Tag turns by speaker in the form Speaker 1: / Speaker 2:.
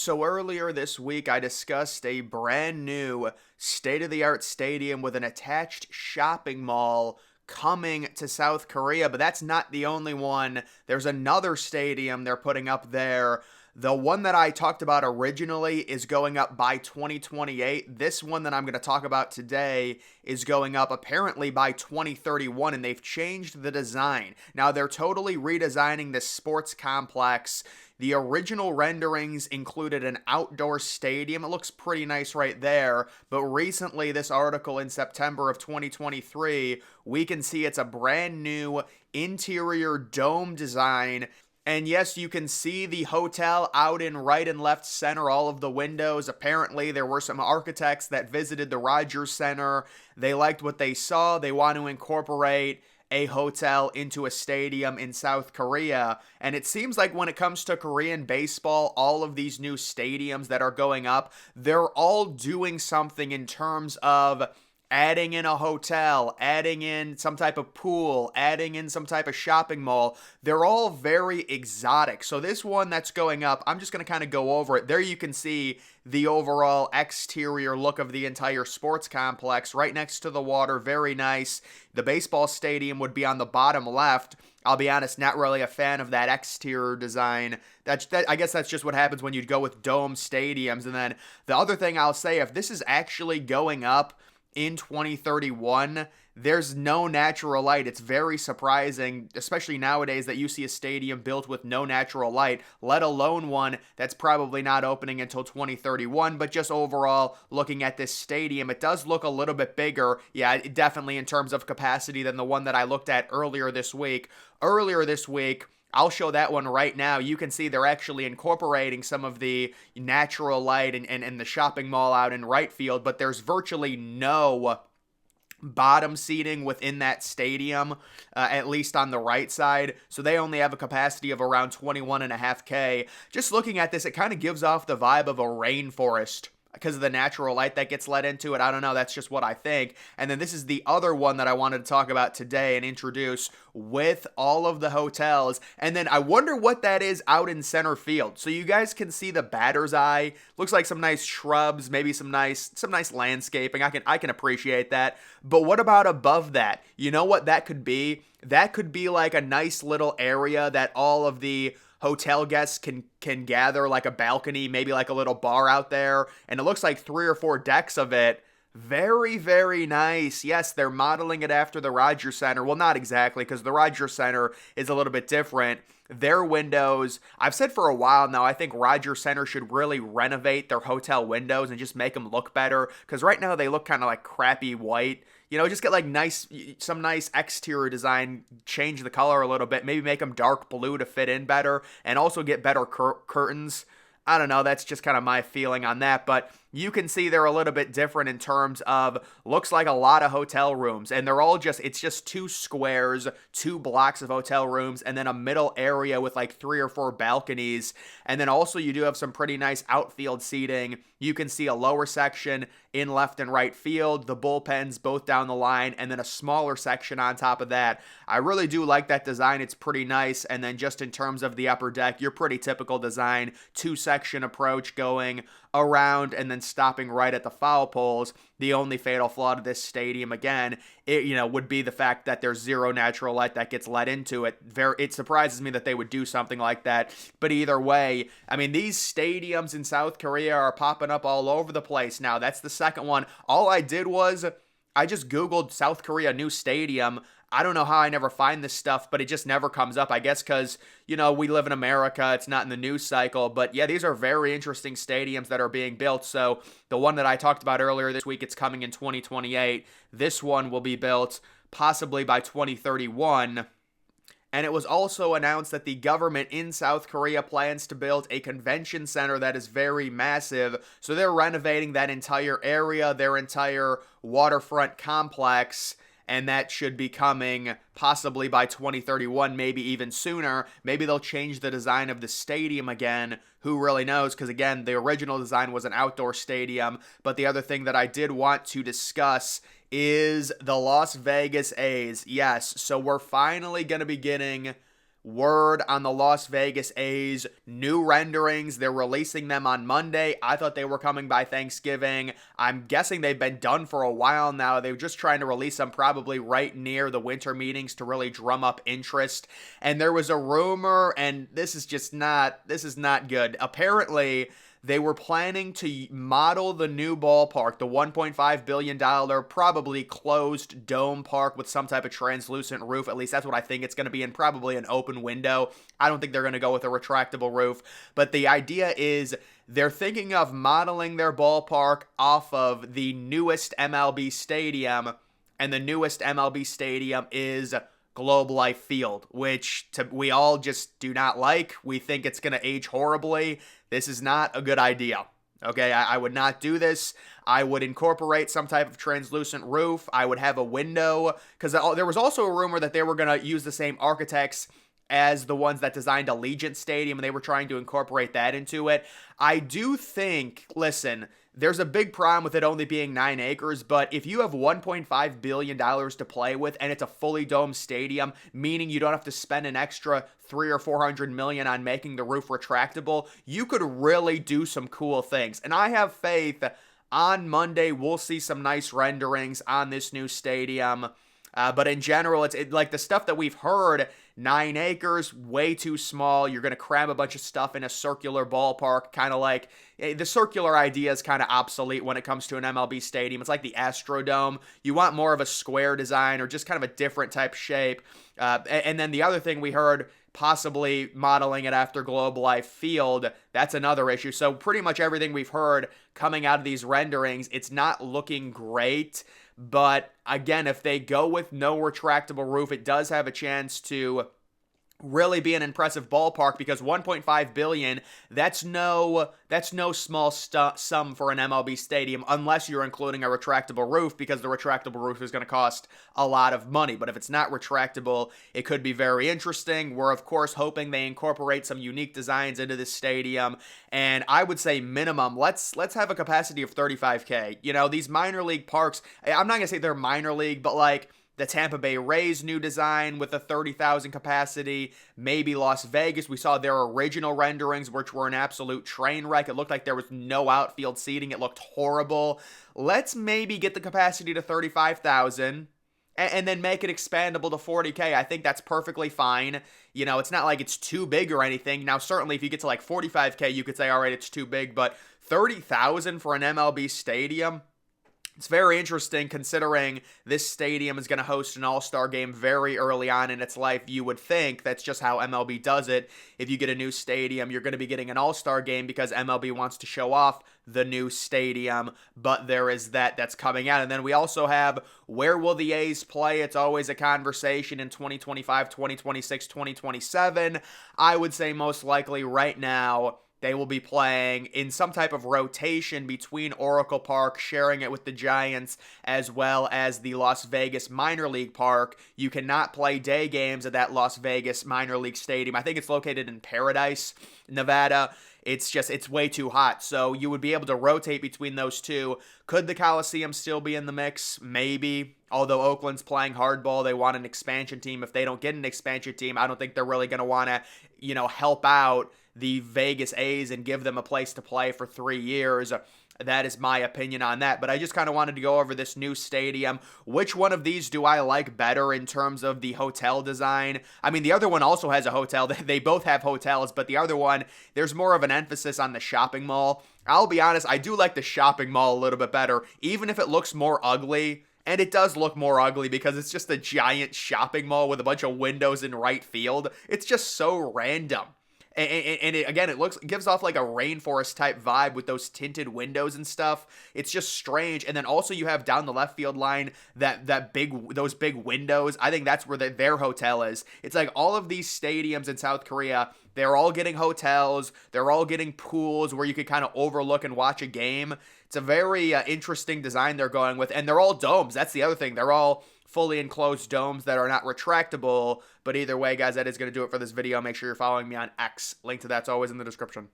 Speaker 1: So earlier this week, I discussed a brand new state of the art stadium with an attached shopping mall coming to South Korea, but that's not the only one. There's another stadium they're putting up there. The one that I talked about originally is going up by 2028. This one that I'm going to talk about today is going up apparently by 2031, and they've changed the design. Now, they're totally redesigning this sports complex. The original renderings included an outdoor stadium. It looks pretty nice right there. But recently, this article in September of 2023, we can see it's a brand new interior dome design. And yes, you can see the hotel out in right and left center, all of the windows. Apparently, there were some architects that visited the Rogers Center. They liked what they saw. They want to incorporate a hotel into a stadium in South Korea. And it seems like when it comes to Korean baseball, all of these new stadiums that are going up, they're all doing something in terms of adding in a hotel, adding in some type of pool, adding in some type of shopping mall. They're all very exotic. So this one that's going up, I'm just going to kind of go over it. There you can see the overall exterior look of the entire sports complex right next to the water. Very nice. The baseball stadium would be on the bottom left. I'll be honest, not really a fan of that exterior design. I guess that's just what happens when you go with dome stadiums. And then the other thing I'll say, if this is actually going up in 2031, there's no natural light. It's very surprising, especially nowadays, that you see a stadium built with no natural light, let alone one that's probably not opening until 2031. But just overall, looking at this stadium, it does look a little bit bigger. Yeah, definitely in terms of capacity than the one that I looked at earlier this week. I'll show that one right now. You can see they're actually incorporating some of the natural light and the shopping mall out in right field, but there's virtually no bottom seating within that stadium, at least on the right side. So they only have a capacity of around 21.5K. Just looking at this, it kind of gives off the vibe of a rainforest because of the natural light that gets let into it. I don't know, that's just what I think. And then this is the other one that I wanted to talk about today and introduce with all of the hotels. And then I wonder what that is out in center field. So you guys can see the batter's eye. Looks like some nice shrubs, maybe some nice landscaping. I can appreciate that. But what about above that? You know what that could be? That could be like a nice little area that all of the hotel guests can gather, like a balcony, maybe like a little bar out there, and it looks like 3 or 4 decks of it. Very, very nice. Yes, they're modeling it after the Rogers Center. Well, not exactly, because the Rogers Center is a little bit different. Their windows, I've said for a while now, I think Rogers Center should really renovate their hotel windows and just make them look better, because right now they look kind of like crappy white. You know, just get like some nice exterior design, change the color a little bit, maybe make them dark blue to fit in better, and also get better curtains. I don't know, that's just kind of my feeling on that, but you can see they're a little bit different in terms of, looks like a lot of hotel rooms, and they're all it's just 2 squares, 2 blocks of hotel rooms, and then a middle area with like 3 or 4 balconies, and then also you do have some pretty nice outfield seating. You can see a lower section in left and right field, the bullpens both down the line, and then a smaller section on top of that. I really do like that design. It's pretty nice. And then just in terms of the upper deck, your pretty typical design, 2-section approach going around and then stopping right at the foul poles. The only fatal flaw to this stadium, again, would be the fact that there's zero natural light that gets let into it. It surprises me that they would do something like that. But either way, I mean, these stadiums in South Korea are popping up all over the place now. That's the second one. All I did was I just Googled South Korea new stadium. I don't know how I never find this stuff, but it just never comes up. I guess because, we live in America. It's not in the news cycle. But yeah, these are very interesting stadiums that are being built. So the one that I talked about earlier this week, it's coming in 2028. This one will be built possibly by 2031. And it was also announced that the government in South Korea plans to build a convention center that is very massive. So they're renovating that entire area, their entire waterfront complex. And that should be coming possibly by 2031, maybe even sooner. Maybe they'll change the design of the stadium again. Who really knows? Because again, the original design was an outdoor stadium. But the other thing that I did want to discuss is the Las Vegas A's. Yes, so we're finally going to be getting word on the Las Vegas A's new renderings. They're releasing them on Monday. I thought they were coming by Thanksgiving. I'm guessing they've been done for a while now. They were just trying to release them probably right near the winter meetings to really drum up interest. And there was a rumor, and this is not good. Apparently, they were planning to model the new ballpark, the $1.5 billion, probably closed dome park with some type of translucent roof. At least that's what I think it's going to be, and probably an open window. I don't think they're going to go with a retractable roof. But the idea is they're thinking of modeling their ballpark off of the newest MLB stadium, and the newest MLB stadium is Globe Life Field, which we all just do not like. We think it's going to age horribly. This is not a good idea. Okay, I would not do this. I would incorporate some type of translucent roof. I would have a window, because there was also a rumor that they were going to use the same architects as the ones that designed Allegiant Stadium, and they were trying to incorporate that into it. I do think, listen, there's a big problem with it only being 9 acres, but if you have $1.5 billion to play with and it's a fully domed stadium, meaning you don't have to spend an extra $300 or $400 million on making the roof retractable, you could really do some cool things. And I have faith on Monday we'll see some nice renderings on this new stadium. But in general, it's like the stuff that we've heard, 9 acres, way too small. You're going to cram a bunch of stuff in a circular ballpark, kind of like the circular idea is kind of obsolete when it comes to an MLB stadium. It's like the Astrodome. You want more of a square design or just kind of a different type shape. And then the other thing we heard, possibly modeling it after Globe Life Field, that's another issue. So pretty much everything we've heard coming out of these renderings, it's not looking great. But again, if they go with no retractable roof, it does have a chance to really be an impressive ballpark, because 1.5 billion, that's no small sum for an MLB stadium, unless you're including a retractable roof, because the retractable roof is going to cost a lot of money. But if it's not retractable, it could be very interesting. We're of course hoping they incorporate some unique designs into this stadium, and I would say minimum, let's have a capacity of 35K. You know, these minor league parks, I'm not gonna say they're minor league, but like the Tampa Bay Rays new design with a 30,000 capacity, maybe Las Vegas. We saw their original renderings, which were an absolute train wreck. It looked like there was no outfield seating. It looked horrible. Let's maybe get the capacity to 35,000 and then make it expandable to 40K. I think that's perfectly fine. You know, it's not like it's too big or anything. Now, certainly if you get to like 45K, you could say, all right, it's too big, but 30,000 for an MLB stadium, it's very interesting considering this stadium is going to host an all-star game very early on in its life. You would think that's just how MLB does it. If you get a new stadium, you're going to be getting an all-star game because MLB wants to show off the new stadium, but there is that's coming out. And then we also have, where will the A's play? It's always a conversation in 2025, 2026, 2027. I would say most likely right now, they will be playing in some type of rotation between Oracle Park, sharing it with the Giants, as well as the Las Vegas minor league park. You cannot play day games at that Las Vegas minor league stadium. I think it's located in Paradise, Nevada. It's way too hot. So you would be able to rotate between those two. Could the Coliseum still be in the mix? Maybe. Although Oakland's playing hardball, they want an expansion team. If they don't get an expansion team, I don't think they're really going to want to, help out the Vegas A's and give them a place to play for 3 years. That is my opinion on that. But I just kind of wanted to go over this new stadium. Which one of these do I like better in terms of the hotel design? I mean, the other one also has a hotel. They both have hotels, but the other one, there's more of an emphasis on the shopping mall. I'll be honest, I do like the shopping mall a little bit better, even if it looks more ugly. And it does look more ugly because it's just a giant shopping mall with a bunch of windows in right field. It's just so random. And it gives off like a rainforest type vibe with those tinted windows and stuff. It's just strange. And then also you have down the left field line those big windows. I think that's where their hotel is. It's like all of these stadiums in South Korea, they're all getting hotels. They're all getting pools where you can kind of overlook and watch a game. It's a very interesting design they're going with. And they're all domes. That's the other thing. They're all fully enclosed domes that are not retractable. But either way, guys, that is going to do it for this video. Make sure you're following me on X. Link to that's always in the description.